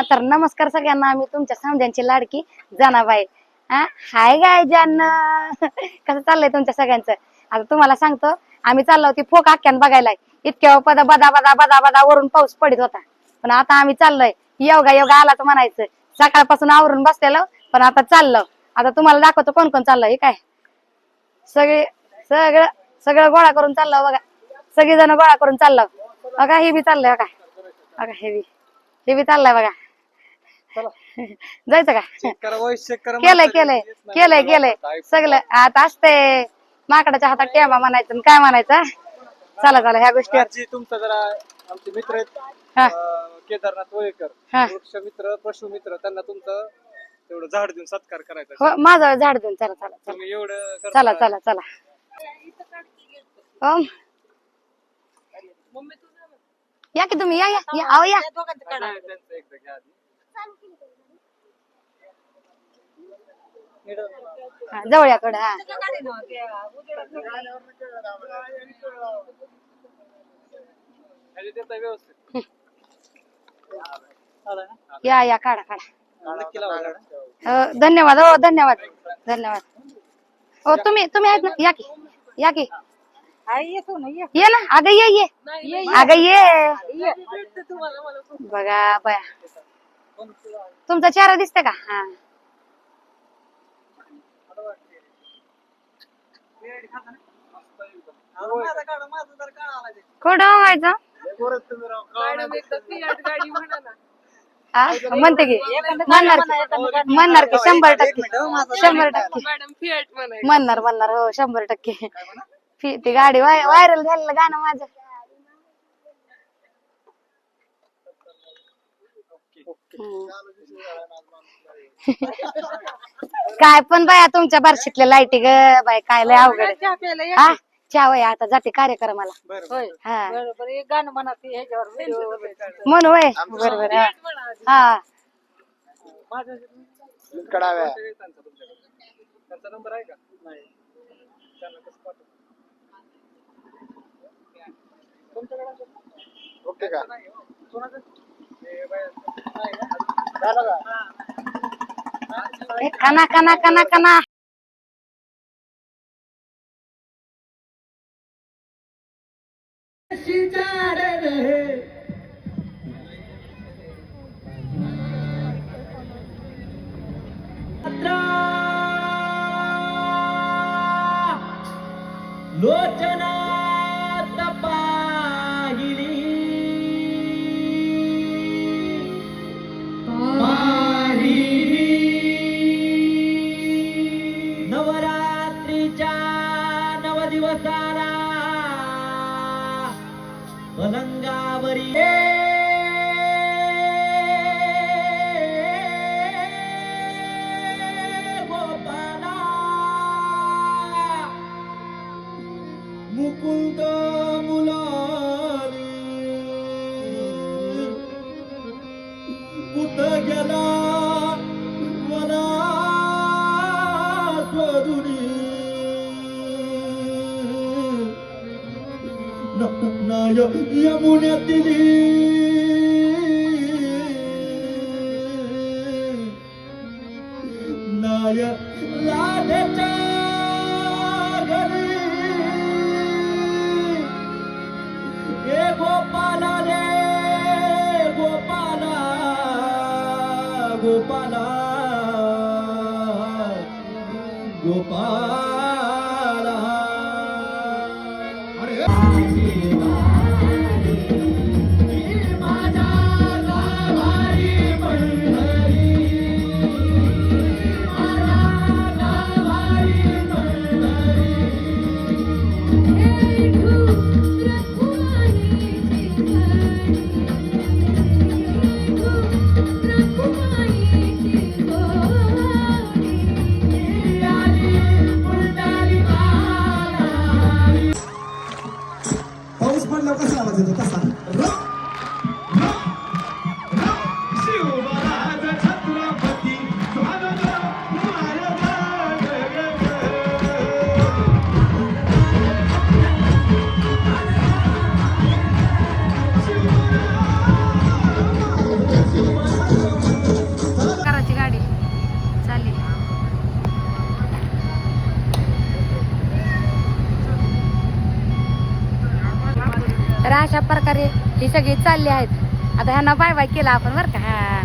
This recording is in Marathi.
तर नमस्कार सगळ्यांना. आम्ही तुमच्या समजांची लाडकी जनाबाई. हाय गाय जान कसं चाललंय तुमच्या सगळ्यांचं. आता तुम्हाला सांगतो, आम्ही चाललो होती फोक आख्यान बघायला. इतक्या बदा बदा बदा बदा बदा वरून पाऊस पडत होता, पण आता आम्ही चाललोय योगा योगा आलाच म्हणायचं. सकाळपासून आवरून बसलेलो, पण आता चाललो. आता तुम्हाला दाखवतो कोण कोण चाललंय. हे काय सगळे सगळं सगळं गोळा करून चाललो बघा. सगळी जण गोळा करून चाललो बघा. हे बी चाललंय बघा. बघा हे बी चाललंय बघा. जायचं का? केलंय केलंय केलंय केलंय सगळं. आता असते माकडाच्या हातात टेंबा म्हणायचं काय म्हणायचं. चला चला ह्या गोष्टी. तुमचा जरा आमचे मित्र आहेत केदारनाथ वळेकर, वृक्ष मित्र, पशु मित्र, त्यांना तुमचं तेवढं झाड देऊन सत्कार करायचा. हो माझं झाड देऊन चला चला तुम्ही एवढं चला चला चला. या की तुम्ही या या या आओ या. जवळ या थोडं. हा या या काढा काढा. धन्यवाद हो धन्यवाद धन्यवाद. हो तुम्ही आहेत ना. या की ये ना. अगं ये अगं ये. बघा बया तुमचा चेहरा दिसते का. हा कुठं व्हायचं म्हणते की म्हणणार की 100% म्हणणार हो 100%. ती गाडी व्हायरल झालेलं गाणं माझं. काय पण बाया तुमच्या बारशीतल्या लाईटी ग बाय. काय लय अवघड. हा चहा वय आता जाते कार्यक्रमाला. हा म्हणू वय बरोबर. हा नंबर आहे का? ओके का? कना कना कना कना. लोचना तपाहिली नवरात्रीच्या 9 दिवसाला पलंगावरी गोपाला मुकुंद मुलारी कुठं गेला मला स्वधुनी नाय यमुनेतील नाय लाडेच्या घरी ए गोपाला रे गोपाला गोपाला गोपाला. Thank you. तर अशा प्रकारे ही सगळी चालली आहेत. आता ह्यांना बाय बाय केला आपण बरं का. हा